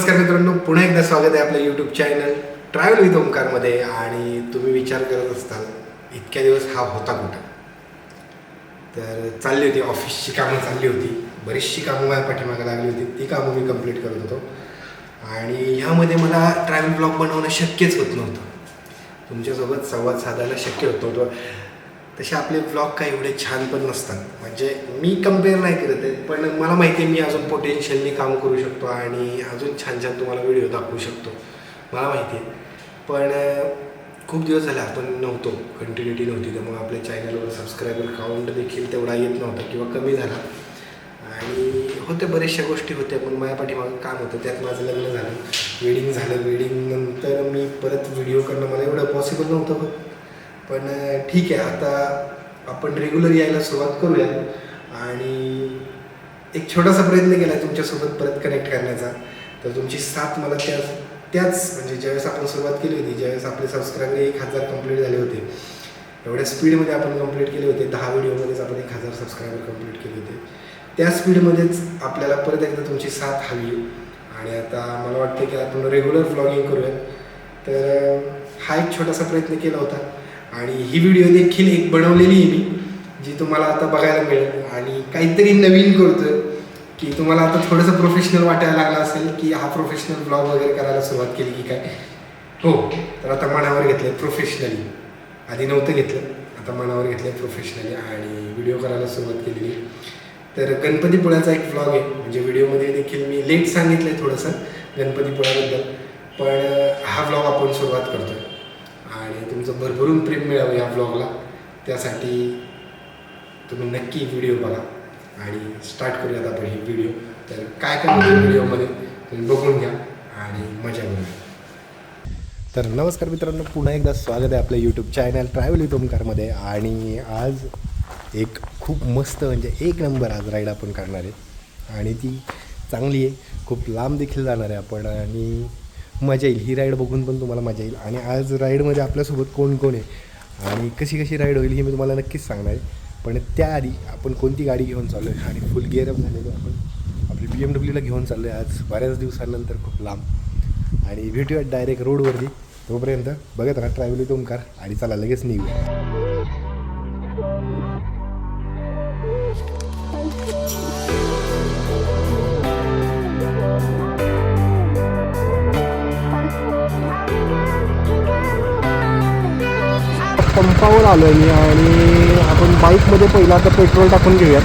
नमस्कार मित्रांनो, पुन्हा एकदा स्वागत आहे आपल्या यूट्यूब चॅनल ट्रॅव्हल विथ ओमकारमध्ये. आणि तुम्ही विचार करत असताल इतक्या दिवस हा होता कुठं. तर चालली होती ऑफिसची कामं, चालली होती बरीचशी कामं माझ्या पाठीमागे लागली होती, ती कामं मी कंप्लीट करत होतो. आणि ह्यामध्ये मला ट्रॅव्हल ब्लॉग बनवणं शक्यच होत नव्हतं, तुमच्यासोबत संवाद साधायला शक्य होत नव्हतं. तसे आपले ब्लॉग काय एवढे छान पण नसतात, म्हणजे मी कंपेअर नाही करत आहे, पण मला माहिती आहे मी अजून पोटेन्शियलनी काम करू शकतो आणि अजून छान छान तुम्हाला व्हिडिओ दाखवू शकतो, मला माहिती आहे. पण खूप दिवस झाले आपण नव्हतो, कंटिन्युटी नव्हती, त्यामुळे आपल्या चॅनलवर सबस्क्रायबर काउंट देखील तेवढा येत नव्हता किंवा कमी झाला. आणि होत्या बऱ्याचशा गोष्टी होत्या, पण माझ्या पाठीमागं काम होतं. त्यात माझं लग्न झालं, वेडिंग झालं. वेडिंगनंतर मी परत व्हिडिओ करणं मला एवढं पॉसिबल नव्हतं, पण ठीक आहे, आता आपण रेग्युलर यायला सुरुवात करूया. आणि एक छोटासा प्रयत्न केला आहे तुमच्यासोबत परत कनेक्ट करण्याचा. तर तुमची साथ मला त्याच म्हणजे ज्यावेळेस आपण सुरुवात केली होती, ज्यावेळेस आपले सबस्क्रायबर 1000 कंप्लीट झाले होते, एवढ्या स्पीडमध्ये आपण कंप्लीट केले होते. 10 व्हिडिओमध्येच आपण 1000 सबस्क्रायबर कंप्लीट केले होते. त्या स्पीडमध्येच आपल्याला परत एकदा तुमची साथ हवी. आणि आता मला वाटतं की आपण रेग्युलर व्लॉगिंग करूया. तर हा एक छोटासा प्रयत्न केला होता आणि ही व्हिडिओ देखील एक बनवलेली आहे मी, जी तुम्हाला आता बघायला मिळेल. आणि काहीतरी नवीन करतोय की तुम्हाला आता थोडंसं प्रोफेशनल वाटायला लागलं असेल की हा प्रोफेशनल ब्लॉग वगैरे करायला सुरुवात केली की काय. हो, तर आता मनावर घेतलं प्रोफेशनली, आधी नव्हतं घेतलं, आता मनावर घेतलं प्रोफेशनली आणि व्हिडिओ करायला सुरुवात केलेली. तर गणपतीपुळ्याचा एक व्लॉग आहे, म्हणजे व्हिडिओमध्ये देखील मी लेट सांगितलं आहे थोडंसं गणपतीपुळ्याबद्दल, पण हा व्लॉग आपण सुरुवात करतो आहे. आणि तुमचं भरभरून प्रेम मिळावं या व्लॉगला, त्यासाठी तुम्ही नक्की व्हिडिओ बघा. आणि स्टार्ट करूयात आपण ही व्हिडिओ. तर काय काय होतं व्हिडिओमध्ये तुम्ही बघून घ्या आणि मजा घेऊया. तर नमस्कार मित्रांनो, पुन्हा एकदा स्वागत आहे आपल्या यूट्यूब चॅनल ट्रॅव्हल विथ ओमकारमध्ये. आणि आज एक खूप मस्त म्हणजे एक नंबर आज राईड आपण करणार आहे आणि ती चांगली आहे, खूप लांब देखील जाणार आहे आपण आणि मजा येईल. ही राईड बघून पण तुम्हाला मजा येईल. आणि आज राईडमध्ये आपल्यासोबत कोण कोण आहे आणि कशी कशी राईड होईल हे मी तुम्हाला नक्कीच सांगणार आहे. पण त्याआधी आपण कोणती गाडी घेऊन चाललो आहे आणि फुल गिअरअप झालेलो आपण आपली BMWला घेऊन चाललो आहे आज बऱ्याच दिवसांनंतर खूप लांब. आणि भेटूया डायरेक्ट रोडवरती. तोपर्यंत बघत राहा ट्रॅव्हल विथ ओमकार आणि चला लगेच निघूया. पंपावर आलो आहे मी आणि आपण बाईकमध्ये पहिला आता पेट्रोल टाकून घेऊयात,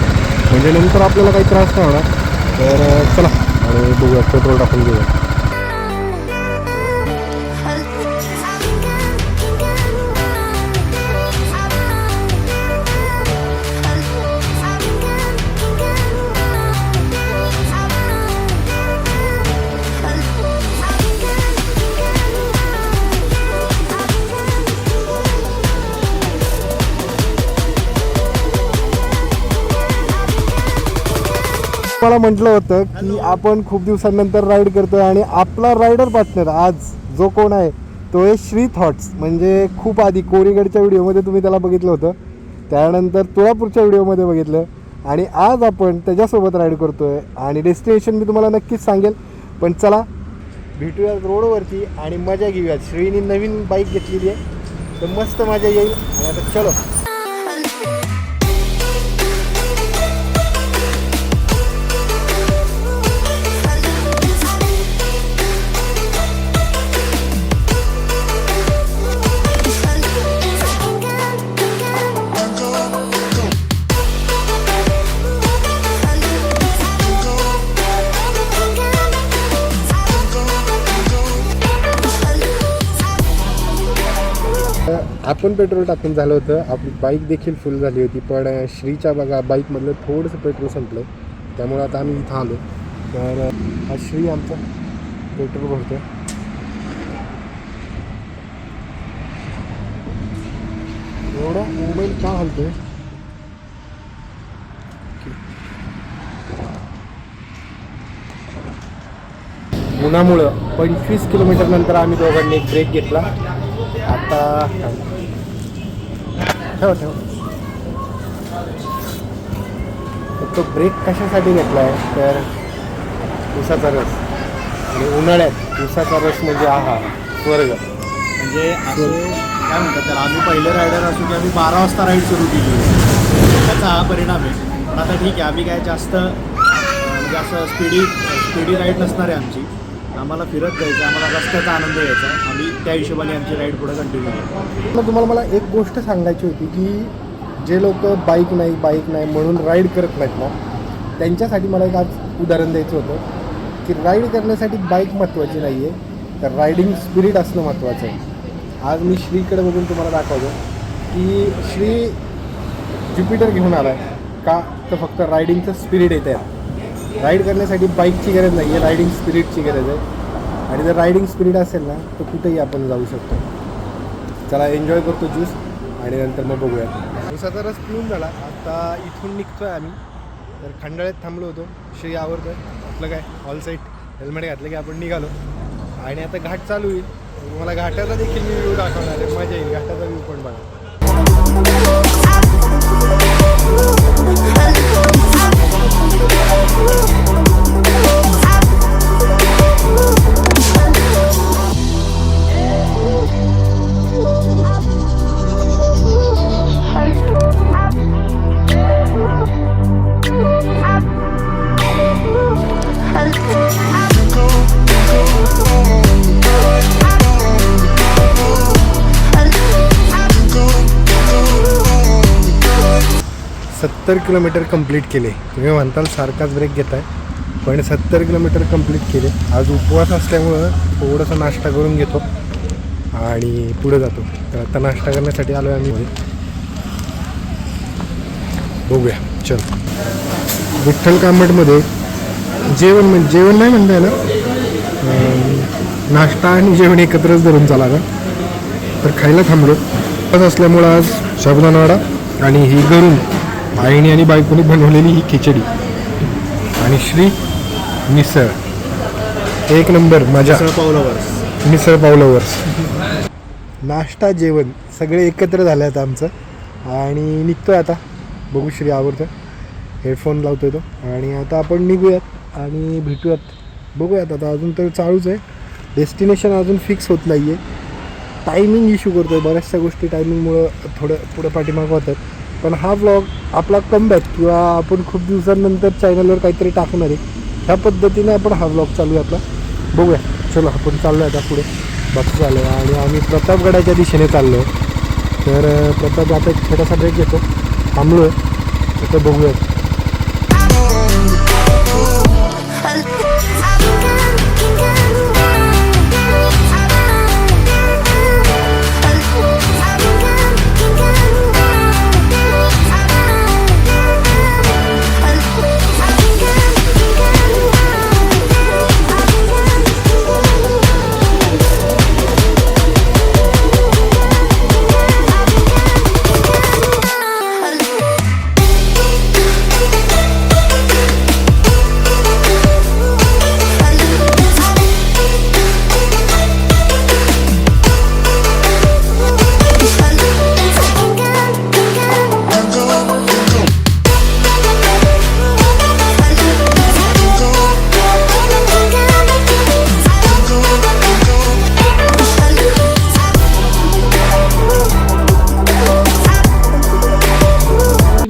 म्हणजे नंतर आपल्याला काही त्रास नाही होणार. तर चला आणि बघूयात, पेट्रोल टाकून घेऊयात. मला म्हटलं होतं की आपण खूप दिवसांनंतर राईड करतोय आणि आपला रायडर पार्टनर आज जो कोण आहे तो आहे श्री थॉट्स. म्हणजे खूप आधी कोरीगडच्या व्हिडिओमध्ये तुम्ही त्याला बघितलं होतं, त्यानंतर तुळापूरच्या व्हिडिओमध्ये बघितलं आणि आज आपण त्याच्यासोबत राईड करतोय. आणि डेस्टिनेशन मी तुम्हाला नक्कीच सांगेल, पण चला भेटूया रोडवरती आणि मजा घेऊयात. श्रीनी नवीन बाईक घेतलेली आहे तर मस्त मजा येईल. आणि आता चलो. आपण पेट्रोल टाकून झालं होतं, आपली बाईक देखील फुल झाली होती, पण श्रीच्या बघा बाईकमधलं थोडंसं पेट्रोल संपलं, त्यामुळे आता आम्ही इथं आलो. तर हा श्री आमचा पेट्रोल भरतो. एवढा मोबाईल का हलतोय? उन्हामुळं 25 किलोमीटर नंतर आम्ही दोघांनी एक ब्रेक घेतला. आता ठेव तो ब्रेक कशासाठी घेतला आहे तर उसाचा रस. आणि उन्हाळ्यात उसाचा रस म्हणजे आहा स्वर्ग. म्हणजे असं काय म्हणतात त्याला, आम्ही पहिले रायडर असू की आम्ही 12 वाजता राईड सुरू केली, त्याचा हा परिणाम आहे. पण आता ठीक आहे, आम्ही काय जास्त म्हणजे असं स्पीडी राईड नसणार आहे आमची. आम्हाला फिरत जायचं, आम्हाला रस्त्याचा आनंद घ्यायचा. आम्ही त्या हिशोबाने आमची राईड पुढे कंटिन्यू करतो. तुम्हाला मला एक गोष्ट सांगायची होती की जे लोक बाईक नाही म्हणून राईड करत नाहीत ना, त्यांच्यासाठी मला एक आज उदाहरण द्यायचं होतं की राईड करण्यासाठी बाईक महत्त्वाची नाही आहे, तर रायडिंग स्पिरिट असणं महत्त्वाचं आहे. आज मी श्रीकडे बघून तुम्हाला दाखवतो की श्री ज्युपिटर घेऊन आला आहे का, तर फक्त रायडिंगचं स्पिरिट येतं आहे. राईड करण्यासाठी बाईकची गरज नाही आहे, रायडिंग स्पिरिटची गरज आहे. आणि जर रायडिंग स्पिरिट असेल ना तर कुठेही आपण जाऊ शकतो. चला एन्जॉय करतो ज्यूस आणि नंतर मग बघूया. उसाचा रस पिऊन झाला, आता इथून निघतो आहे आम्ही. तर खंडाळ्यात थांबलो होतो. श्री आवडतं आपलं काय ऑल साईट हेल्मेट घातलं की आपण निघालो आणि आता घाट चालू होईल. मला घाटाचा देखील मी व्ह्यू दाखवणार आहे, मजा येईल. घाटाचा व्ह्यू पण बघा. 70 किलोमीटर कंप्लीट केले. तुम्ही म्हणताल सारखाच ब्रेक घेताय, पण 70 किलोमीटर कंप्लीट केले. आज उपवास असल्यामुळं थोडंसं नाश्ता करून घेतो आणि पुढे जातो. तर आता नाश्ता करण्यासाठी आलो आहे आम्ही. बघूया चल. विठ्ठल कांबटमध्ये जेवण नाही म्हणताय ना, नाश्ता आणि जेवण एकत्रच धरून चाला का. तर खायला थांबलो. उपवास असल्यामुळं आज साबुदाणा वडा आणि ही घरून आईने आणि बायकोने बनवलेली ही खिचडी आणि श्री मिसळ. एक नंबर मजा. मिसळ पावलावर्स. नाश्ता जेवण सगळे एकत्र झाले आता आमचं आणि निघतोय आता. बघू श्री आवडतं. हेडफोन लावतोय तो आणि आता आपण निघूयात आणि भेटूयात. बघूयात आता. अजून तर चालूच आहे. डेस्टिनेशन अजून फिक्स होत नाही आहे. टायमिंग इश्यू करतो आहे. बऱ्याचशा गोष्टी टायमिंगमुळं थोडं पुढं पाठीमागं होतात. पण हा व्लॉग आपला कमबॅक किंवा आपण खूप दिवसांनंतर चॅनलवर काहीतरी टाकणार आहे, ह्या पद्धतीने आपण हा व्लॉग चालू आहे आपला. बघूया. चलो आपण चाललो आहे आता पुढे. बस चालू आहे आणि आम्ही प्रतापगडाच्या दिशेने चाललो आहे. तर प्रताप आता एक छोटासा ब्रेक घेतो. थांबलो आहे तर बघूया.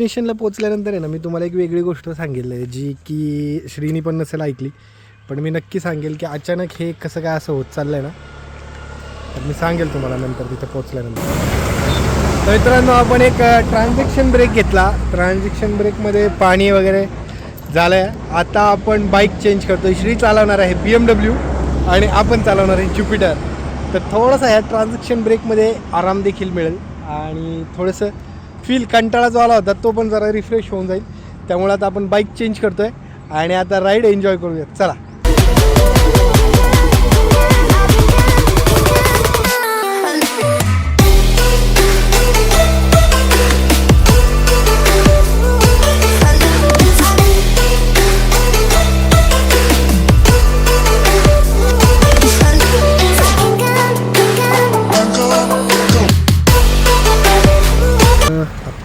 डेस्टिनेशनला पोचल्यानंतर आहे ना, मी तुम्हाला एक वेगळी गोष्ट सांगितलं आहे जी की श्रीनी पण नसेल ऐकली, पण मी नक्की सांगेल की अचानक हे कसं काय असं होत चाललं आहे ना, तर मी सांगेल तुम्हाला नंतर तिथं पोचल्यानंतर. तर मित्रांनो, आपण एक ट्रान्झॅक्शन ब्रेक घेतला. ट्रान्झॅक्शन ब्रेकमध्ये पाणी वगैरे झालं आहे. आता आपण बाईक चेंज करतो. श्री चालवणार आहे BMW आणि आपण चालवणार आहे ज्युपिटर. तर थोडंसं ह्या ट्रान्झॅक्शन ब्रेकमध्ये आराम देखील मिळेल आणि थोडंसं फील कंटाळा जो आला होता तो पण जरा रिफ्रेश होऊन जाईल. त्यामुळे आता आपण बाईक चेंज करतोय आणि आता राईड एन्जॉय करूयात. चला.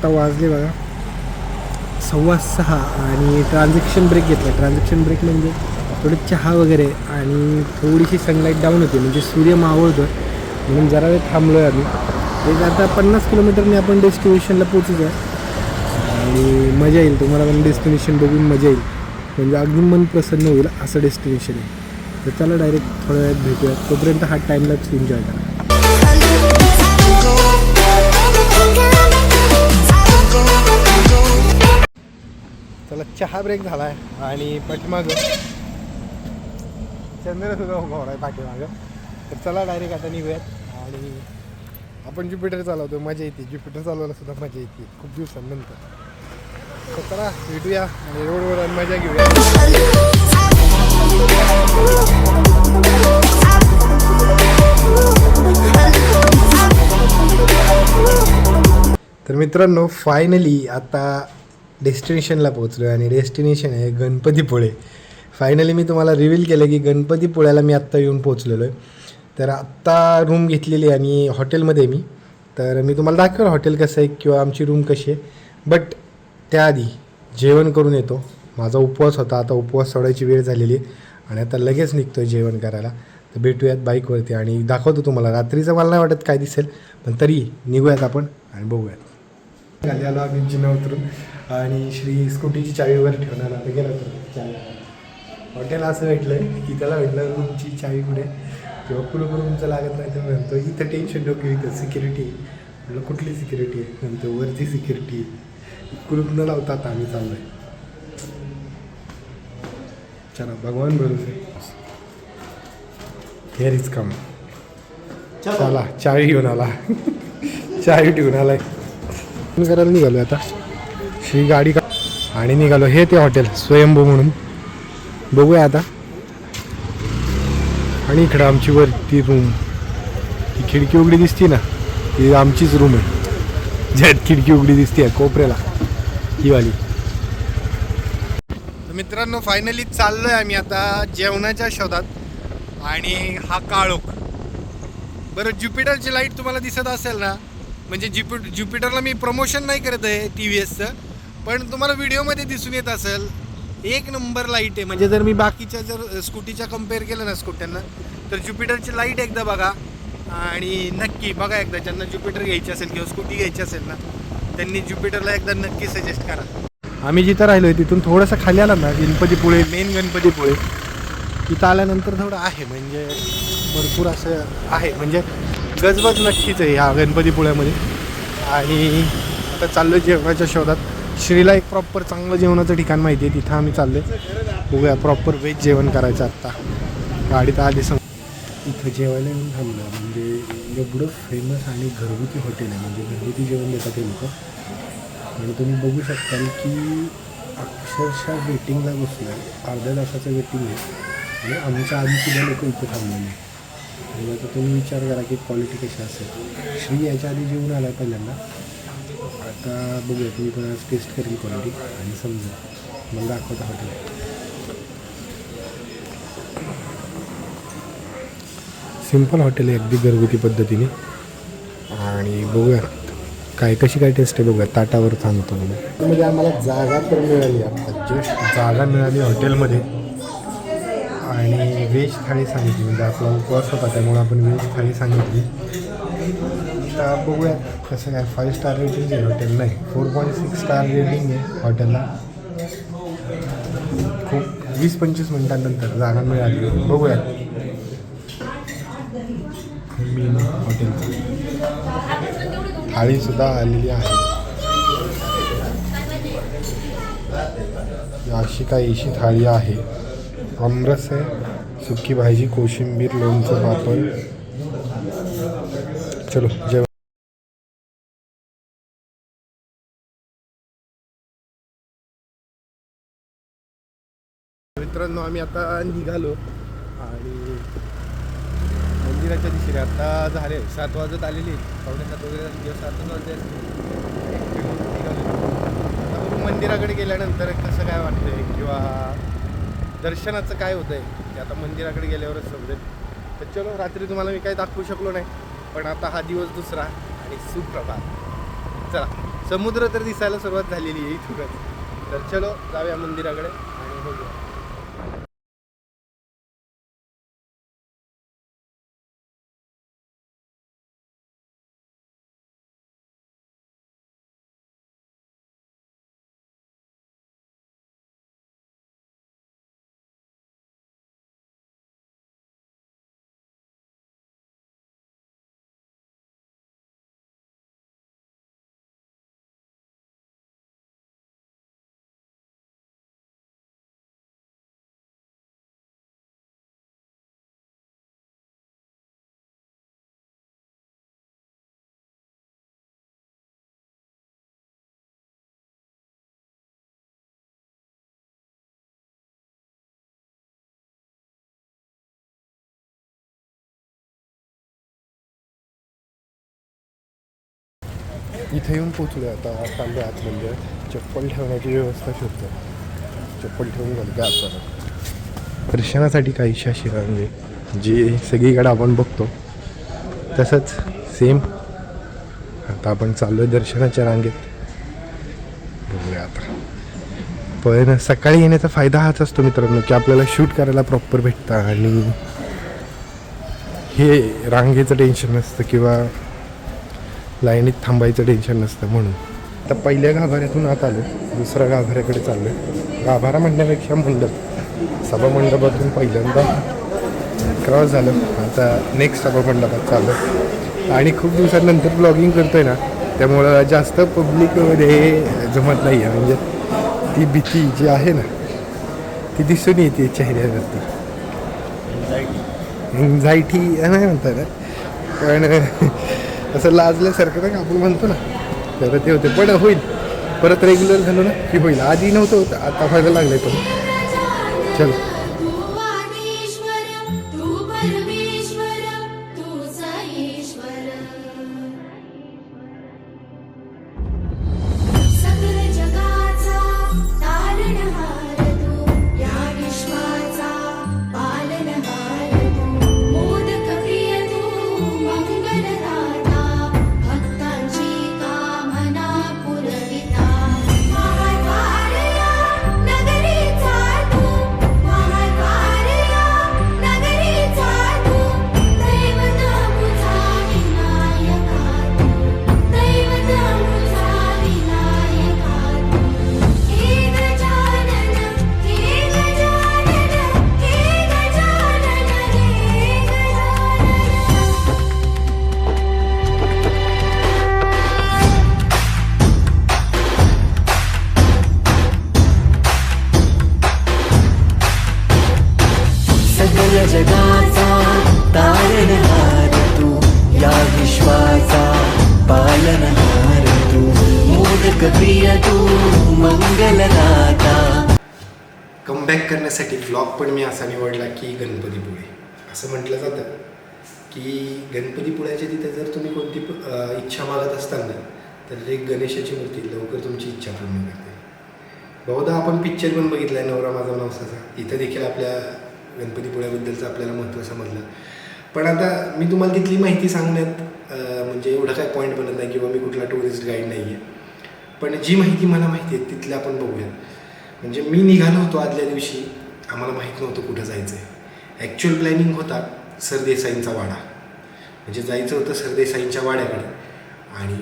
वाजले बघा 6:15 आणि ट्रान्झॅक्शन ब्रेक घेतला. ट्रान्झॅक्शन ब्रेक म्हणजे थोडं चहा वगैरे आणि थोडीशी सनलाईट डाऊन होते म्हणजे सूर्य मावळतो म्हणून जरा वेळ थांबलो आहे आम्ही. ते आता 50 किलोमीटरने आपण डेस्टिनेशनला पोचूच आहे आणि मजा येईल. तुम्हाला पण डेस्टिनेशन बघून मजा येईल, म्हणजे अगदी मन प्रसन्न होईल असं डेस्टिनेशन आहे. तर चला डायरेक्ट थोड्या वेळात भेटूया. तोपर्यंत हा टाईमलॅप्स एन्जॉय करा. चला चहा ब्रेक झाला आहे आणि पाठीमागं चंद्र सुद्धा उभा आहे पाठीमागं. तर चला डायरेक्ट आता निघूयात आणि आपण ज्युपिटर चालवतो, मजा येते. ज्युपिटर चालवायला सुद्धा मजा येते खूप दिवसांनंतर. तर चला भेटूया आणि रोडवर मजा घेऊया. तर मित्रांनो फायनली आता डेस्टिनेशनला पोहोचलो आहे आणि डेस्टिनेशन आहे गणपतीपुळे. फायनली मी तुम्हाला रिव्हील केलं की गणपतीपुळ्याला मी आत्ता येऊन पोहोचलेलो आहे. तर आत्ता रूम घेतलेली आणि हॉटेलमध्ये मी. तर मी तुम्हाला दाखवेल हॉटेल कसं आहे किंवा आमची रूम कशी आहे. बट त्याआधी जेवण करून येतो. माझा उपवास होता, आता उपवास सोडायची वेळ झालेली आहे आणि आता लगेच निघतो आहे जेवण करायला. तर भेटूयात बाईकवरती आणि दाखवतो तुम्हाला. रात्रीचं मला नाही वाटत काय दिसेल, पण तरी निघूयात आपण आणि बघूयात. खाली आलो आम्ही जिना उतरून आणि श्री स्कूटीची चावी वगैरे ठेवणार. आता गेला तर चावी हॉटेल असं भेटलं की त्याला भेटलं रूमची चावी कुठे किंवा कुलूप रूमचं लागत नाही. तर म्हणतो इथं टेन्शन डोके, इथं सिक्युरिटी आहे. म्हटलं कुठली सिक्युरिटी आहे? म्हणतो वरती सिक्युरिटी आहे. कुलूप न लावता आता आम्ही चाललो आहे. चला भगवान भरोसे हेअर इज कम. चला चावी घेऊन आला चावी ठेवून आलाय. करायला निघालो आता श्री गाडी का आणि निघालो. हे ते हॉटेल स्वयंभू म्हणून बघूया आता. आणि इकडं आमची वरती रूम, ती खिडकी उघडी दिसती ना, ती आमचीच रूम आहे. ज्यात खिडकी उघडी दिसते आहे कोपऱ्याला, ही वाली. मित्रांनो फायनली चाललोय आम्ही आता जेवणाच्या शोधात आणि हा काळोख. बरं ज्युपिटरची लाईट तुम्हाला दिसत असेल ना, म्हणजे ज्युपिटरला मी प्रमोशन नाही करत आहे TVSचं, पण तुम्हाला व्हिडिओमध्ये दिसून येत असेल एक नंबर लाईट आहे. म्हणजे जर मी बाकीच्या जर स्कूटीच्या कम्पेअर केलं ना स्कूट्यांना, तर ज्युपिटरची लाईट एकदा बघा आणि नक्की बघा एकदा. ज्यांना ज्युपिटर घ्यायची असेल किंवा स्कूटी घ्यायची असेल ना, त्यांनी ज्युपिटरला एकदा नक्की सजेस्ट करा. आम्ही जिथं राहिलो आहे तिथून थोडंसं खाली आला ना, गणपतीपुळे मेन गणपतीपुळे, तिथं आल्यानंतर थोडं आहे म्हणजे भरपूर असं आहे, म्हणजे गजबज नक्कीच आहे ह्या गणपतीपुळ्यामध्ये. आणि आता चाललो आहे जेवणाच्या शोधात. श्रीला एक प्रॉपर चांगलं जेवणाचं ठिकाण माहिती आहे, तिथं आम्ही चाललो आहे. बघूया प्रॉपर व्हेज जेवण करायचं आत्ता. गाडीत आधी इथं जेवायला येऊन थांबलं. म्हणजे एवढं फेमस आणि घरगुती हॉटेल आहे, म्हणजे घरगुती जेवण देतात ते लोक. आणि तुम्ही बघू शकता की अक्षरशः वेटिंगला बसलं आहे, अर्ध्या तासाचं वेटिंग आहे आणि आमच्या आधीसुद्धा लोक इथं थांबलेले. आणि आता तुम्ही विचार करा की क्वालिटी कशी असेल. श्री याच्या आधी जेवण आला पहिल्यांदा, आता बघूया तुम्ही पण आज टेस्ट करेल क्वालिटी आणि समजा मला दाखवता हॉटेल. सिम्पल हॉटेल आहे अगदी घरगुती पद्धतीने. आणि बघूया काय कशी काय टेस्ट आहे बघूया, ताटावर सांगतो मी. म्हणजे आम्हाला जागा तर मिळाली, आता जस्ट जागा मिळाली हॉटेलमध्ये. आणि व्हेज थाळी सांगितली, म्हणजे आपला उपवास होता त्यामुळे आपण व्हेज थाळी सांगितली. आता बघूया कसं काय. 5 स्टार रेटिंग आहे हॉटेल, नाही 4.6 स्टार रेटिंग आहे हॉटेलला. खूप 20-25 मिनटांनंतर जागा मिळाली. बघूया मेन हॉटेल. थाळीसुद्धा आलेली आहे. अशी काहीशी थाळी आहे. आमरस आहे, सुकी भाजी, कोशिंबीर, लोणचं, पापड. चलो जेवण. मित्रांनो आम्ही आता निघालो आणि मंदिराच्या दिशेने. आता झाले 7 वाजत आलेली, 7:15 वगैरे किंवा 7 वाजले. आता बघू मंदिराकडे गेल्यानंतर कसं काय वाटतंय किंवा दर्शनाचं काय होतं आहे ते आता मंदिराकडे गेल्यावरच समजेल. तर चलो, रात्री तुम्हाला मी काही दाखवू शकलो नाही, पण आता हा दिवस दुसरा आणि सुप्रभात. चला, समुद्र तर दिसायला सुरुवात झालेली आहे इथूनच. तर चलो जाऊया मंदिराकडे आणि बघूया. इथे येऊन पोचलो आता चाललो आत म्हणजे चप्पल ठेवण्याची व्यवस्था शोधतो. चप्पल ठेवून झाली की आत चालू. दर्शनासाठी काहीशी अशी रांग आहे जी सगळीकडे आपण बघतो तसंच सेम. आता आपण चाललो आहे दर्शनाच्या रांगेत. बघूया आता. पण सकाळी येण्याचा फायदा हाच असतो मित्रांनो की आपल्याला शूट करायला प्रॉपर भेटतं आणि हे रांगेचं टेन्शन नसतं किंवा लाईनीत थांबायचं टेन्शन नसतं. म्हणून आता पहिल्या गाभाऱ्यातून आत आलो, दुसऱ्या गाभाऱ्याकडे चाललो आहे. गाभारा म्हणण्यापेक्षा मंडप, सभामंडपातून पहिल्यांदा क्रॉस झालं. आता नेक्स्ट सभामंडपात चाललो आहे आणि खूप दिवसांनंतर ब्लॉगिंग करतो आहे ना, त्यामुळं जास्त पब्लिकमध्ये जमत नाही आहे. म्हणजे ती भीती जी आहे ना ती दिसून येते चेहऱ्यावरती. एन्झायटी नाही म्हणता ना, पण असं लाजल्यासारखं ना आपण म्हणतो ना, तर ते होते. पण होईल, परत रेग्युलर झालो ना की होईल. आधी नव्हतं होतं, आता व्हायला लागलं आहे. पण चल. जगाचा तारणहार तू, या विश्वाचा पालनहार तू, मोदक प्रिय तू, मंगलदाता. कमबॅक करण्यासाठी व्लॉग पण मी असा निवडला की गणपतीपुळे. असं म्हटलं जातं की गणपतीपुळ्याच्या तिथे जर तुम्ही कोणती इच्छा मागत असताल ना, तर एक गणेशाची मूर्ती लवकर तुमची इच्छा पूर्ण करते. बहुधा आपण पिक्चर पण बघितला आहे नवरा माझा नवसाचा. इथं देखील आपल्या गणपतीपुळ्याबद्दलचं आपल्याला महत्त्व समजलं. पण आता मी तुम्हाला तिथली माहिती सांगण्यात म्हणजे एवढा काय पॉईंट बनत नाही किंवा मी कुठला टुरिस्ट गाईड नाही आहे. पण जी माहिती मला माहिती आहे तिथली आपण बघूया. म्हणजे मी निघालो होतो आदल्या दिवशी, आम्हाला माहीत नव्हतं कुठं जायचं आहे. ॲक्च्युअल प्लॅनिंग होता सरदेसाईंचा वाडा, म्हणजे जायचं होतं सरदेसाईंच्या वाड्याकडे. आणि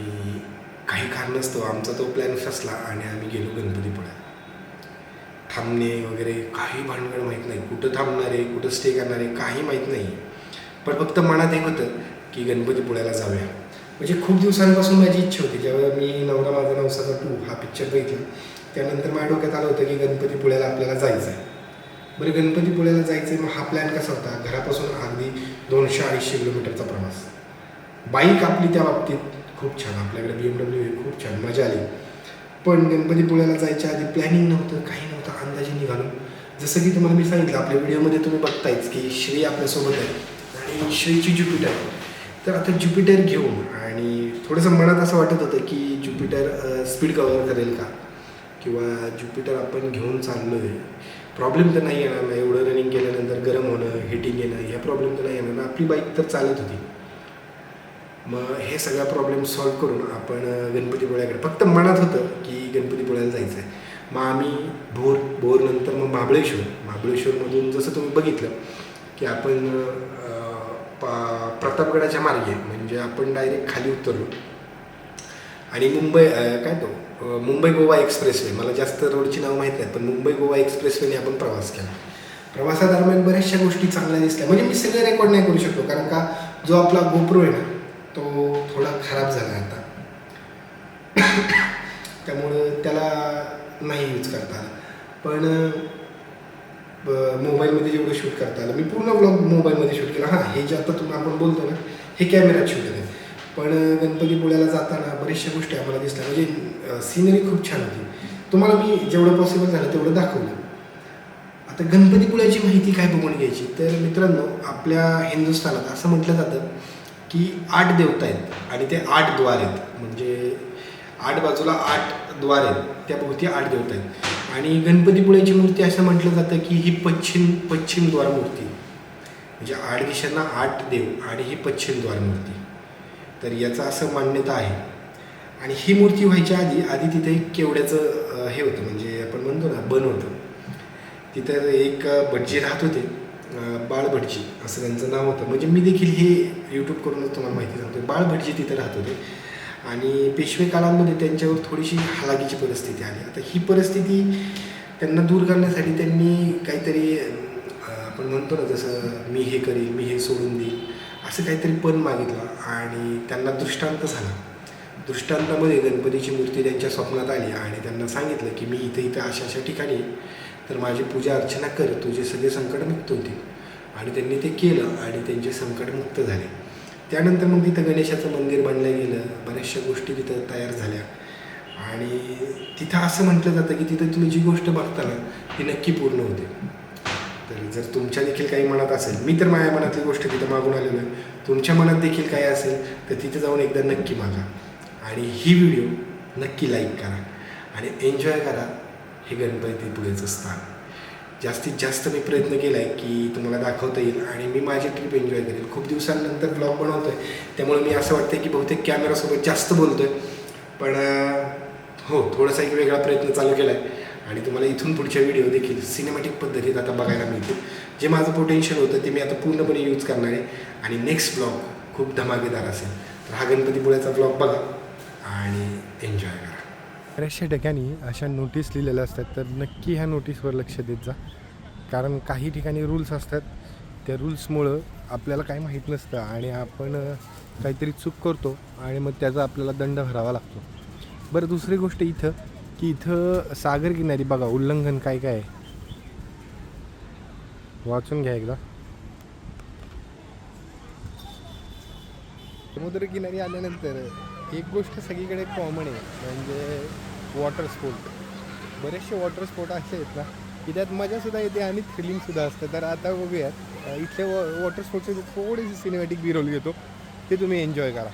काही कारणास्तव आमचा तो प्लॅन फसला आणि आम्ही गेलो गणपतीपुळ्यात. थांबणे वगैरे काही भानगड माहीत नाही, कुठं थांबणार आहे, कुठं स्टे करणार आहे, काही माहीत नाही. पण फक्त मनात एक होतं की गणपतीपुळ्याला जाऊया. म्हणजे खूप दिवसांपासून माझी इच्छा होती. जेव्हा मी नवरा माझा नवसाचा 2 हा पिक्चर बघितला त्यानंतर माझ्या डोक्यात आलं होतं की गणपतीपुळ्याला आपल्याला जायचं आहे. बरं, गणपतीपुळ्याला जायचं आहे. मग हा प्लॅन कसा होता, घरापासून अगदी 200-250 किलोमीटरचा प्रवास. बाईक आपली त्या बाबतीत खूप छान, आपल्याकडे BMW आहे, खूप छान मजा आली. पण गणपतीपुळ्याला जायच्या आधी प्लॅनिंग नव्हतं, काही नव्हतं, अंदाजे निघालो. जसं की तुम्हाला मी सांगितलं, आपल्या व्हिडिओमध्ये तुम्ही बघतायच की श्री आपल्यासोबत आहे आणि श्रीची ज्युपिटर. तर आता ज्युपिटर घेऊन आणि थोडंसं मनात असं वाटत होतं की ज्युपिटर स्पीड कव्हर करेल का, किंवा ज्युपिटर आपण घेऊन चाललो आहे, प्रॉब्लेम तर नाही येणार ना, एवढं रनिंग केल्यानंतर गरम होणं, हिटिंग येणं, ह्या प्रॉब्लेम तर नाही येणार ना, आपली बाईक तर चालत होती. मग हे सगळा प्रॉब्लेम सॉल्व्ह करून आपण गणपतीपुळ्याकडे, फक्त मनात होतं की गणपतीपुळ्याला जायचं आहे. मग आम्ही भोर नंतर मग महाबळेश्वरमधून जसं तुम्ही बघितलं की आपण प्रतापगडाच्या मार्गे, म्हणजे आपण डायरेक्ट खाली उतरलो आणि मुंबई गोवा एक्सप्रेसवे, मला जास्त रोडची नावं माहीत नाहीत, पण मुंबई गोवा एक्सप्रेसवेने आपण प्रवास केला. प्रवासादरम्यान बऱ्याचशा गोष्टी चांगल्या दिसल्या. म्हणजे मी सगळे रेकॉर्ड नाही करू शकतो, कारण का जो आपला गोप्रो आहे ना तो थोडा खराब झाला आहे आता, त्यामुळं त्याला नाही यूज करता आला. पण मोबाईलमध्ये जेवढं शूट करता आलं, मी पूर्ण ब्लॉग मोबाईलमध्ये शूट केला. हां, हे जे आता आपण बोलतो ना, हे कॅमेऱ्यात शूट आहे. पण गणपतीपुळ्याला जाताना बऱ्याचशा गोष्टी आम्हाला दिसल्या. म्हणजे सिनरी खूप छान होती. तुम्हाला मी जेवढं पॉसिबल झालं तेवढं दाखवलं. आता गणपतीपुळ्याची माहिती काय बघून घ्यायची, तर मित्रांनो, आपल्या हिंदुस्थानात असं म्हटलं जातं की 8 देवता आहेत आणि ते 8 द्वार आहेत. म्हणजे 8 बाजूला 8 द्वार आहेत, त्या भोवती 8 देवता आहेत. आणि गणपतीपुळ्याची मूर्ती असं म्हटलं जातं की ही पश्चिम द्वार मूर्ती, म्हणजे 8 दिशांना 8 देव आणि ही पश्चिम द्वार मूर्ती. तर याचं असं मान्यता आहे. आणि ही मूर्ती व्हायच्या आधी तिथे एक केवड्याचं हे होतं, म्हणजे आपण म्हणतो ना बन होतं. तिथं एक भटजी राहत होते, बाळ भटजी असं त्यांचं नाव होतं. म्हणजे मी देखील हे यूट्यूब करूनच तुम्हाला माहिती सांगतो. बाळ भटजी तिथे राहत होते आणि पेशवे काळामध्ये त्यांच्यावर थोडीशी हालाकीची परिस्थिती आली. आता ही परिस्थिती त्यांना दूर करण्यासाठी त्यांनी काहीतरी आपण म्हणतो ना जसं मी हे करील, मी हे सोडून देईल, असं काहीतरी पण मागितलं आणि त्यांना दृष्टांत झाला. दृष्टांतामध्ये गणपतीची मूर्ती त्यांच्या स्वप्नात आली आणि त्यांना सांगितलं की मी इथं अशा ठिकाणी आहे, तर माझी पूजा अर्चना कर, तुझे सगळे संकटमुक्त होतील. आणि त्यांनी ते केलं आणि त्यांचे संकटमुक्त झाले. त्यानंतर मग तिथं गणेशाचं मंदिर बांधलं गेलं, बऱ्याचशा गोष्टी तिथं तयार झाल्या. आणि तिथं असं म्हटलं जातं की तिथं तुम्ही जी गोष्ट बघता ना ती नक्की पूर्ण होते. तर जर तुमच्या देखील काही मनात असेल, मी तर माझ्या मनातली गोष्ट तिथं मागून आलेलो आहे, तुमच्या मनात देखील काही असेल तर तिथे जाऊन एकदा नक्की मागा. आणि ही व्हिडिओ नक्की लाईक करा आणि एन्जॉय करा हे गणपतीपुळेचं स्थान. जास्तीत जास्त मी प्रयत्न केला आहे की तुम्हाला दाखवता येईल आणि मी माझी ट्रिप एन्जॉय करेल. खूप दिवसांनंतर ब्लॉग बनवतो आहे, त्यामुळे मी असं वाटतं की बहुतेक कॅमेरासोबत जास्त बोलतो आहे. पण हो, थोडासा एक वेगळा प्रयत्न चालू केला आहे आणि तुम्हाला इथून पुढच्या व्हिडिओ देखील सिनेमॅटिक पद्धतीत आता बघायला मिळतील. जे माझं पोटेन्शियल होतं ते मी आता पूर्णपणे यूज करणार आहे आणि नेक्स्ट ब्लॉग खूप धमाकेदार असेल. तर हा गणपतीपुळ्याचा ब्लॉग बघा आणि एन्जॉय करा. बऱ्याचशा ठिकाणी अशा नोटीस लिहिलेल्या असतात, तर नक्की ह्या नोटीसवर लक्ष देत जा. कारण काही ठिकाणी रूल्स असतात, त्या रूल्समुळं आपल्याला काही माहीत नसतं आणि आपण काहीतरी चूक करतो आणि मग त्याचा आपल्याला दंड भरावा लागतो. बरं, दुसरी गोष्ट इथं की इथं सागर किनारी बघा उल्लंघन काय काय आहे, वाचून घ्या एकदा. समुद्रकिनारी आल्यानंतर एक गोष्ट सगळीकडे कॉमन आहे, म्हणजे वॉटर स्पोर्ट. बरेचसे वॉटर स्पोर्ट असे आहेत ना की त्यात मजासुद्धा येते आणि थ्रिलिंगसुद्धा असतं. तर आता बघूयात इथले वॉटर स्पोर्टचे थोडेसे सिनेमॅटिक बी रोल घेतो, ते तुम्ही एन्जॉय करा.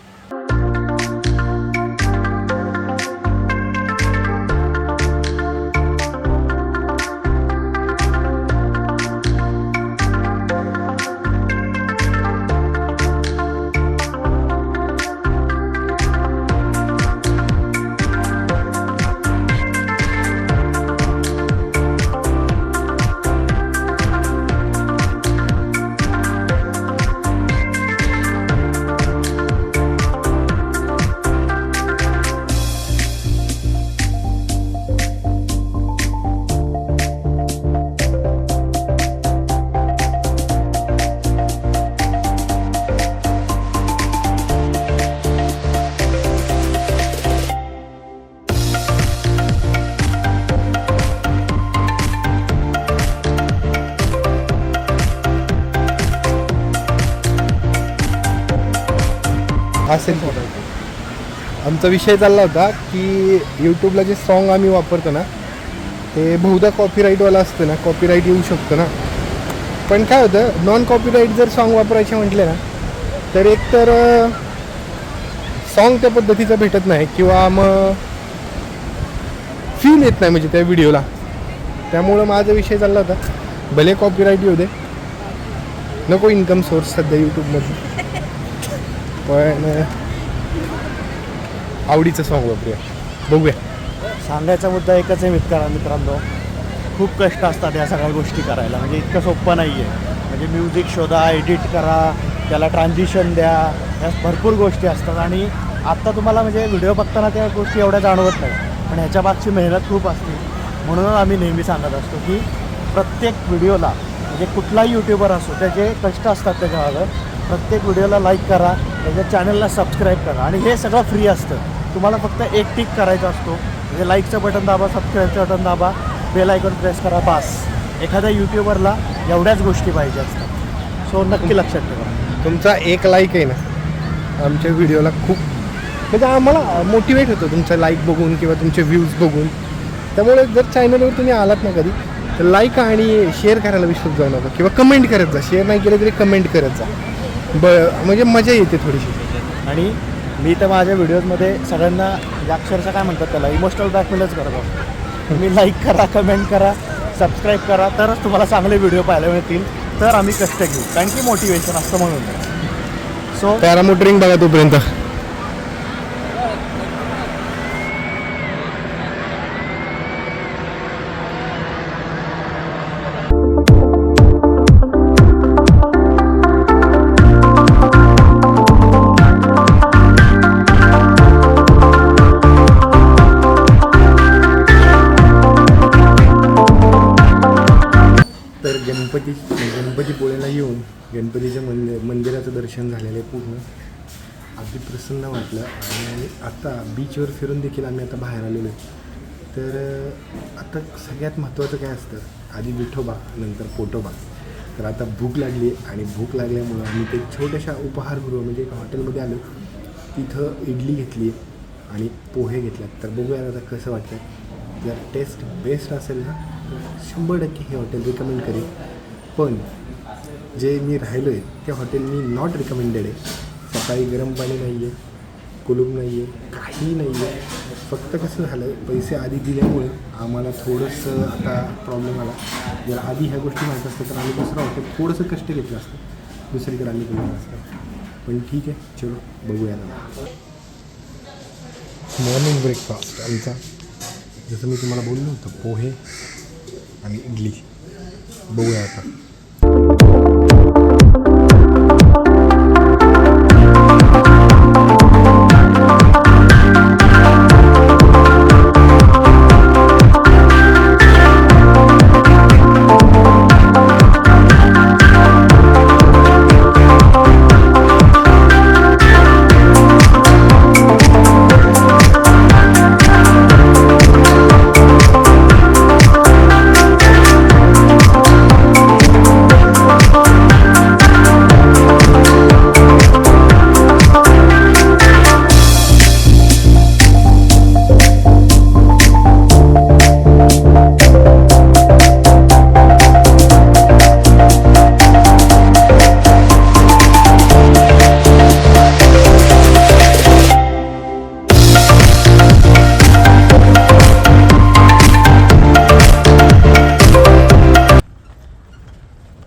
असेल आमचा विषय चालला होता की यूट्यूबला जे सॉन्ग आम्ही वापरतो ना ते बहुधा कॉपीराईटवाला असतं ना, कॉपीराईट येऊ शकतं ना. पण काय होतं, नॉन कॉपीराईट जर सॉन्ग वापरायचे म्हटले ना तर एक तर सॉन्ग त्या पद्धतीचं भेटत नाही किंवा मग फील येत नाही म्हणजे त्या व्हिडिओला. त्यामुळं माझा विषय चालला होता भले कॉपीराईट येऊ दे, नको इन्कम सोर्स सध्या यूट्यूबमध्ये, पण आवडीचं सॉन्ग वापरूया, बघूया. सांगायचा मुद्दा एकच आहे मित्रांनो, खूप कष्ट असतात या सगळ्या गोष्टी करायला. म्हणजे इतकं सोपं नाही आहे. म्हणजे म्युझिक शोधा, एडिट करा, त्याला ट्रान्झिशन द्या, यात भरपूर गोष्टी असतात. आणि आत्ता तुम्हाला म्हणजे व्हिडिओ बघताना त्या गोष्टी एवढ्या जाणवत नाही, पण ह्याच्या मागची मेहनत खूप असते. म्हणून आम्ही नेहमी सांगत असतो की प्रत्येक व्हिडिओला म्हणजे कुठलाही यूट्यूबर असो त्याचे कष्ट असतात त्याच्यावर. प्रत्येक व्हिडिओला लाईक करा, त्याच्या चॅनलला सबस्क्राईब करा आणि हे सगळं फ्री असतं. तुम्हाला फक्त एक टिक करायचं असतो, म्हणजे लाईकचं बटन दाबा, सबस्क्राईबचं बटन दाबा, बेल आयकॉन प्रेस करा, बास. एखाद्या यूट्यूबरला एवढ्याच गोष्टी पाहिजे असतात. सो नक्की लक्षात ठेवा. तुमचा एक लाईक आहे ना आमच्या व्हिडिओला खूप म्हणजे आम्हाला मोटिवेट होतं, तुमचा लाईक बघून किंवा तुमचे व्ह्यूज बघून. त्यामुळे जर चॅनलवर तुम्ही आलात ना कधी तर लाईक आणि शेअर करायला विसरत जाऊ नका किंवा कमेंट करत जा. शेअर नाही केलं तरी कमेंट करत जा. म्हणजे मजा येते थोडीशी. आणि मी तर माझ्या व्हिडिओजमध्ये सगळ्यांना म्हणजे अक्षरशः काय म्हणतात त्याला इमोशनल ब्लॅकमेलच करत असतो. तुम्ही लाईक करा, कमेंट करा, सबस्क्राईब करा, तरच तुम्हाला चांगले व्हिडिओ पाहायला मिळतील. तर आम्ही कष्ट घेऊ, कारण की मोटिवेशन असतं म्हणून. सो पॅरामोटरिंग बघा तोपर्यंत. तर गणपतीपुळेला येऊन गणपतीच्या मंदिराचं दर्शन झालेलं आहे पूर्ण. अगदी प्रसन्न वाटलं. आणि आता बीचवर फिरून देखील आम्ही आता बाहेर आलेलो आहे. तर आता सगळ्यात महत्त्वाचं काय असतं, आधी विठोबा नंतर पोटोबा. तर आता भूक लागली आणि भूक लागल्यामुळं आम्ही ते छोट्याशा उपाहारगृह म्हणजे एक हॉटेलमध्ये आलो. तिथं इडली घेतली आणि पोहे घेतल्यात. तर बघूया आता कसं वाटतं. जर टेस्ट बेस्ट असेल ना तर 100% हे हॉटेल रिकमेंड करेन. पण जे मी राहिलो आहे ते हॉटेल मी नॉट रिकमेंडेड आहे. सकाळी गरम पाणी नाही आहे, कुलूप नाही आहे, काही नाही आहे. फक्त कसं झालं आहे, पैसे आधी दिल्यामुळे आम्हाला थोडंसं आता प्रॉब्लेम आला. जर आधी ह्या गोष्टी माहीत असतं तर आम्ही दुसरं हॉटेल थोडंसं कष्ट घेतलं असतं, दुसरीकडे आम्ही गेलो असतं. पण ठीक आहे, चलो बघूया ना. मॉर्निंग ब्रेकफास्ट आमचा जसं मी तुम्हाला बोललो होतं, पोहे आणि इडली. बघूया आता.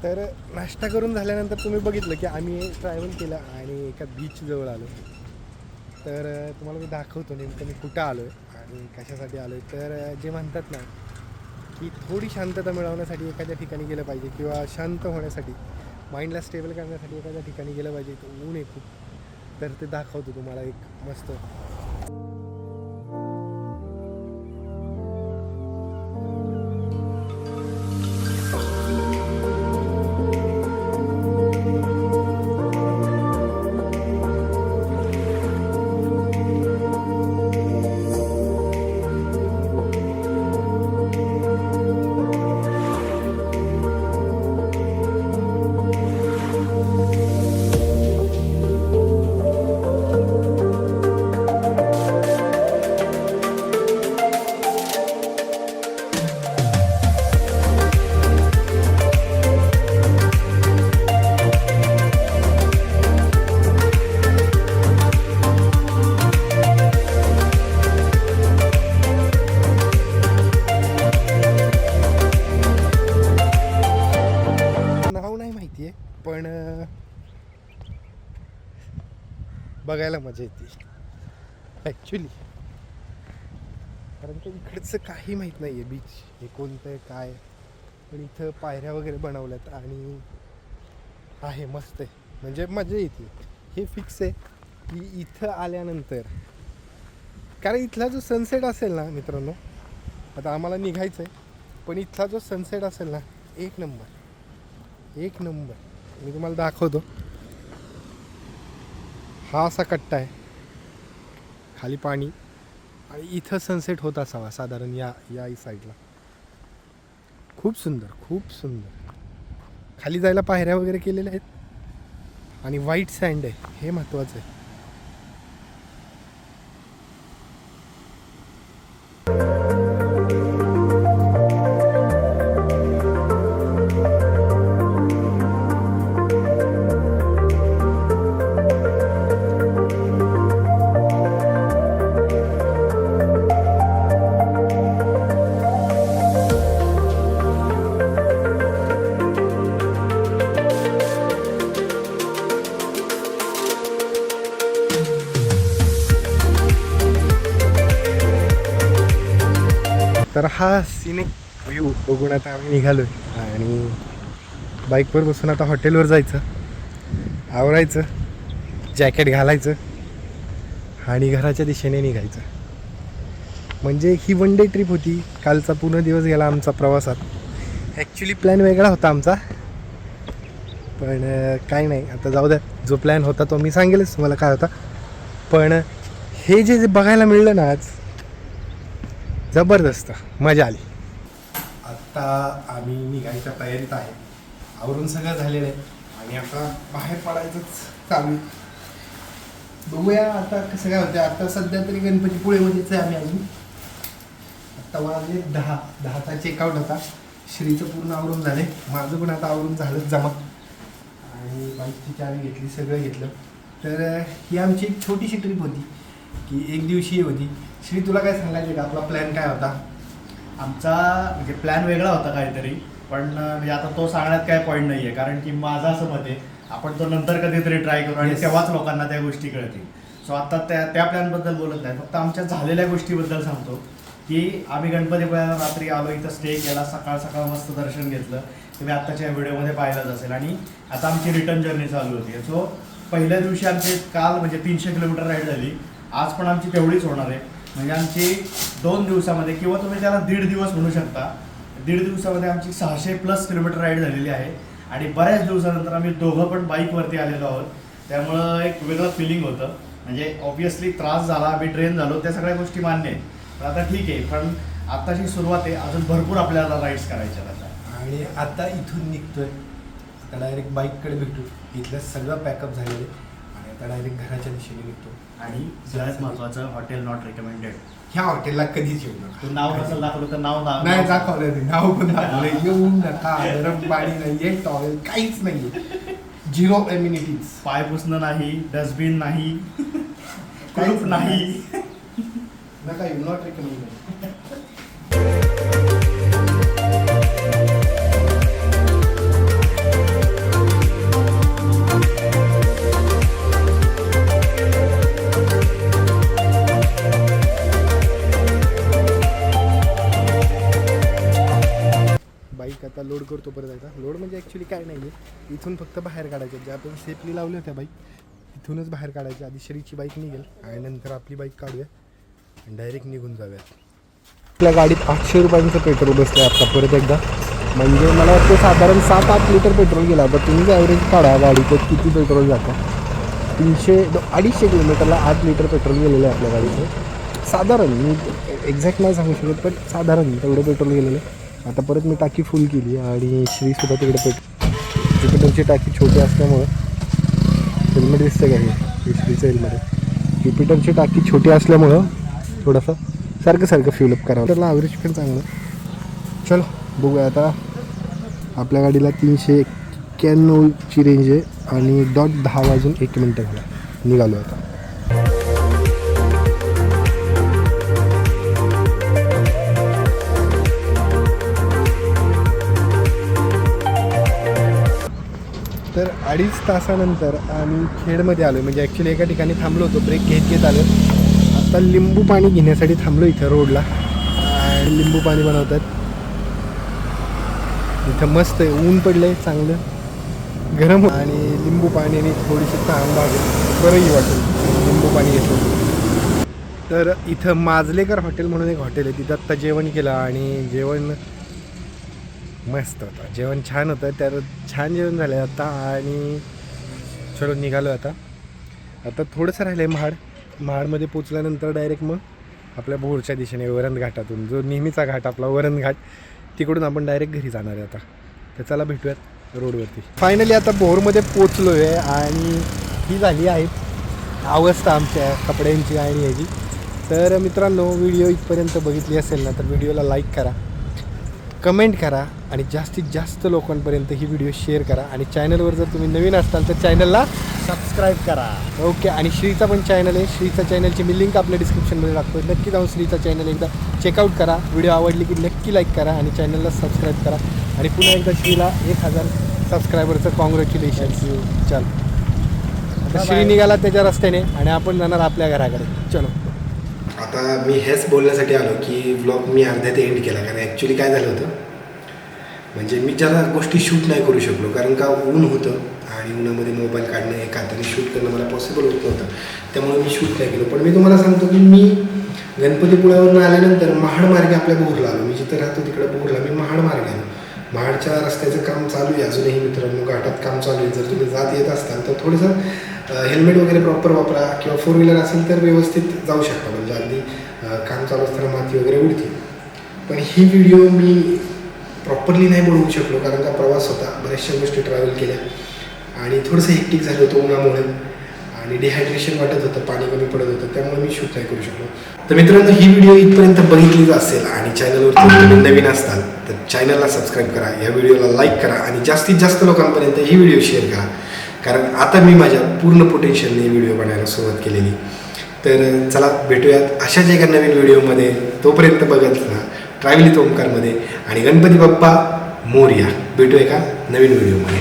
तर नाश्ता करून झाल्यानंतर तुम्ही बघितलं की आम्ही ट्रॅव्हल केलं आणि एका बीचजवळ आलो. तर तुम्हाला मी दाखवतो नेमकं मी कुठं आलो आहे आणि कशासाठी आलो आहे. तर जे म्हणतात ना की थोडी शांतता मिळवण्यासाठी एखाद्या ठिकाणी गेलं पाहिजे किंवा शांत होण्यासाठी, माइंडला स्टेबल करण्यासाठी एखाद्या ठिकाणी गेलं पाहिजे. तर ऊन आहे खूप, तर ते दाखवतो तुम्हाला एक मस्त. पण बघायला मजा येते ॲक्च्युली, कारण की इकडचं काही माहीत नाही आहे बीच हे कोणतं आहे काय. पण इथं पायऱ्या वगैरे बनवल्यात आणि आहे मस्त आहे, म्हणजे मजा येते. हे फिक्स आहे की इथं आल्यानंतर, कारण इथला जो सनसेट असेल ना मित्रांनो, आता आम्हाला निघायचं आहे पण इथला जो सनसेट असेल ना, एक नंबर एक नंबर. मी तुम्हाला दाखवतो. हा असा कट्टा आहे, खाली पाणी आणि इथं सनसेट होत असावा साधारण या साईडला. खूप सुंदर खूप सुंदर. खाली जायला पायऱ्या वगैरे केलेल्या आहेत आणि व्हाईट सँड आहे, हे महत्त्वाचं आहे. तर हा सिनिक व्ह्यू बघून आता आम्ही निघालो आहे आणि बाईकवर बसून आता हॉटेलवर जायचं, आवरायचं, जॅकेट घालायचं आणि घराच्या दिशेने निघायचं. म्हणजे ही वन डे ट्रिप होती. कालचा पूर्ण दिवस गेला आमचा प्रवासात. ॲक्च्युली प्लॅन वेगळा होता आमचा, पण काय नाही, आता जाऊ द्या. जो प्लॅन होता तो मी सांगेलच तुम्हाला काय होता. पण हे जे बघायला मिळलं ना आज, जबरदस्त मजा आली. आत्ता आम्ही निघायच्या तयारीत आहे. आवरून सगळं झालेलं आहे आणि आता बाहेर पडायचंच चालू आहे. बघूया आता कसं काय होतं. आता सध्या तरी गणपतीपुळेमध्येच आहे आम्ही अजून. आत्ता वाजले 10चा चेकआउट होता. श्रीचं पूर्ण आवरून झाले, माझं पण आता आवरून झालंच जमा. आणि बाईकची चावी घेतली, सगळं घेतलं. तर ही आमची एक छोटीशी ट्रिप होती की एक दिवशी होती. श्री तुला काय सांगायचं का, आपला प्लॅन काय होता? आमचा म्हणजे प्लॅन वेगळा होता काहीतरी, पण म्हणजे आता तो सांगण्यात काय पॉईंट नाही आहे, कारण की माझं असं मत आहे आपण तो नंतर कधीतरी ट्राय करू आणि Yes. तेव्हाच लोकांना त्या गोष्टी कळतील. सो आता त्या प्लॅनबद्दल बोलत नाही, फक्त आमच्या झालेल्या गोष्टीबद्दल सांगतो की आम्ही गणपतीपुळ्याला रात्री आलो, इथं स्टे केला, सकाळ सकाळ मस्त दर्शन घेतलं. तुम्ही आत्ताच्या व्हिडिओमध्ये पाहिलंच असेल. आणि आता आमची रिटर्न जर्नी चालू होती. सो पहिल्या दिवशी आमची काल म्हणजे 300 किलोमीटर राईड झाली. आज पण आमची तेवढीच होणार आहे. म्हणजे आमची 2 दिवसामध्ये, किंवा तुम्ही त्याला 1.5 दिवस म्हणू शकता, 1.5 दिवसामध्ये आमची 600+ किलोमीटर राईड झालेली आहे. आणि बऱ्याच दिवसानंतर आम्ही दोघं पण बाईकवरती आलेलो आहोत. त्यामुळं एक वेगळं फिलिंग होतं. म्हणजे ऑब्व्हियसली त्रास झाला, आम्ही ट्रेन झालो, त्या सगळ्या गोष्टी मान्य आहेत. तर आता ठीक आहे, पण आत्ताची सुरुवात आहे, अजून भरपूर आपल्याला राईड्स करायच्या आता. आणि आता इथून निघतोय, आता डायरेक्ट बाईककडे भेटू. इथलं सगळं पॅकअप झालेलं आहे आणि आता डायरेक्ट घराच्या दिशेने निघतो. आणि सगळ्यात महत्त्वाचं, हॉटेल नॉट रेकमेंडेड. ह्या हॉटेलला कधीच येऊ नका. तू नाव कसं दाखवलं तर नाव नाही दाखवलं, नाव पण दाखवलं. येऊ नका, गरम पाणी नाहीये, टॉवेल काहीच नाहीये, 0 एम्युनिटीज. पाय पुसणं नाही, डस्टबिन नाही, कुलूप नाही. नका येऊ, नॉट रेकमेंडेड. बाईक आता लोड करतो परत. आता लोड म्हणजे ॲक्च्युली काय नाही आहे, इथून फक्त बाहेर काढायचं. जे आपण सेफली लावल्या होत्या बाईक, इथूनच बाहेर काढायच्या. आधी श्रीची बाईक निघेल आणि नंतर आपली बाईक काढूया आणि डायरेक्ट निघून जाऊयात. आपल्या गाडीत 800 रुपयांचं पेट्रोल बसलं आहे आत्ता परत एकदा. म्हणजे मला वाटतं साधारण 7-8 लिटर पेट्रोल गेला. आता तुम्ही ॲव्हरेज काढा गाडीचं किती पेट्रोल जातं. 250 किलोमीटरला 8 लिटर पेट्रोल गेलेलं आहे आपल्या गाडीचं साधारण. मी एक्झॅक्ट नाही सांगू शकत, पण साधारण तेवढं पेट्रोल गेलेलं आहे. आता परत मी टाकी फुल केली आणि श्रीसुद्धा तिकडे ज्युपिटरची टाकी छोटी असल्यामुळं, हेल्मेट दिसतं का हे श्रीचं हेल्मेट, ज्युपिटरची टाकी छोटी असल्यामुळं थोडंसं सारखं फ्युलअप करावं. त्याला ॲव्हरेज पण चांगलं. चलो बघूया आता. आपल्या गाडीला 391ची रेंज आहे आणि .10 वाजून 1 मिनटं झाला, निघालो आता. तर 2.5 तासानंतर आम्ही खेडमध्ये आलो. म्हणजे ॲक्च्युली एका ठिकाणी थांबलो होतो, ब्रेक घेत आलो. आता लिंबू पाणी घेण्यासाठी थांबलो इथं रोडला. आणि लिंबू पाणी बनवतात इथं. मस्त आहे, ऊन पडलं आहे चांगलं, गरम. आणि लिंबू पाण्याने थोडीशी तहान लागेल, बरंही वाटेल लिंबू पाणी घेतो. तर इथं माजलेकर हॉटेल म्हणून एक हॉटेल आहे, तिथं आत्ता जेवण केलं आणि जेवण मस्त होतं, जेवण छान होतं. तर छान जेवण झालं आहे आता. आणि चलो निघालो आता. आता थोडंसं राहिलं आहे महाडमध्ये पोचल्यानंतर डायरेक्ट मग आपल्या भोरच्या दिशेने वरण घाटातून, जो नेहमीचा घाट आपला वरण घाट, तिकडून आपण डायरेक्ट घरी जाणार आहे आता. तर चला भेटूयात रोडवरती. फायनली आता भोरमध्ये पोचलो आहे आणि ही झाली आहे अवस्था आमच्या कपड्यांची आणि ह्याची. तर मित्रांनो, व्हिडिओ इथपर्यंत बघितली असेल ना, तर व्हिडिओला लाईक करा, कमेंट करा आणि जास्तीत जास्त लोकांपर्यंत ही व्हिडिओ शेअर करा. आणि चॅनलवर जर तुम्ही नवीन असाल तर चॅनलला सबस्क्राईब करा. ओके. आणि श्रीचा पण चॅनल आहे, श्रीचा चॅनलची मी लिंक आपल्या डिस्क्रिप्शनमध्ये टाकतो. नक्की जाऊन श्रीचा चॅनल एकदा चेकआउट करा. व्हिडिओ आवडली की नक्की लाईक करा आणि चॅनलला सबस्क्राईब करा. आणि पुन्हा एकदा श्रीला 1000 सबस्क्रायबरचं कॉंग्रॅच्युलेशन्स. चल आता श्री निघाला त्याच्या रस्त्याने आणि आपण जाणार आपल्या घराकडे. चलो. आता मी हेच बोलण्यासाठी आलो की व्लॉग मी अर्ध्यात एंड केला, कारण ॲक्च्युली काय झालं होतं, म्हणजे मी ज्याला गोष्टी शूट नाही करू शकलो कारण का ऊन होतं आणि उन्हामध्ये मोबाईल काढणं एका हाताने शूट करणं मला पॉसिबल होत नव्हतं, त्यामुळे मी शूट नाही केलं. पण मी तुम्हाला सांगतो की मी गणपतीपुळ्यावरून आल्यानंतर महाड मार्गे आपल्या बोरला आलो. मी जिथं राहतो तिकडे बोरला मी महाड मार्गे आलो. महाडच्या रस्त्याचं काम चालू आहे अजूनही मित्रांनो, घाटात काम चालू आहे. जर तुम्ही जात येत असाल तर थोडंसं हेल्मेट वगैरे प्रॉपर वापरा, किंवा 4 व्हीलर असेल तर व्यवस्थित जाऊ शकता, म्हणजे अगदी काम चालू असताना माती वगैरे उडते. पण ही व्हिडिओ मी प्रॉपरली नाही बनवू शकलो कारण का प्रवास होता, बऱ्याचशा गोष्टी ट्रॅव्हल केल्या आणि थोडंसं हेक्टिक झालं होतं उन्हामुळे आणि डिहायड्रेशन वाटत होतं, पाणी कमी पडत होतं, त्यामुळे मी शूट नाही करू शकलो. तर मित्रांनो, ही व्हिडिओ इथपर्यंत बघितलीच असेल आणि चॅनलवरती तुम्ही नवीन असाल तर चॅनलला सबस्क्राईब करा, या व्हिडिओला लाईक करा आणि जास्तीत जास्त लोकांपर्यंत ही व्हिडिओ शेअर करा, कारण आता मी माझ्या पूर्ण पोटेन्शियलने व्हिडिओ बनवायला सुरुवात केलेली. तर चला भेटूयात अशाच एका नवीन व्हिडिओमध्ये. तोपर्यंत बघत ना ट्रॅव्हल विथ ओमकारमध्ये आणि गणपती बाप्पा मोरया. भेटूया एका नवीन व्हिडिओमध्ये.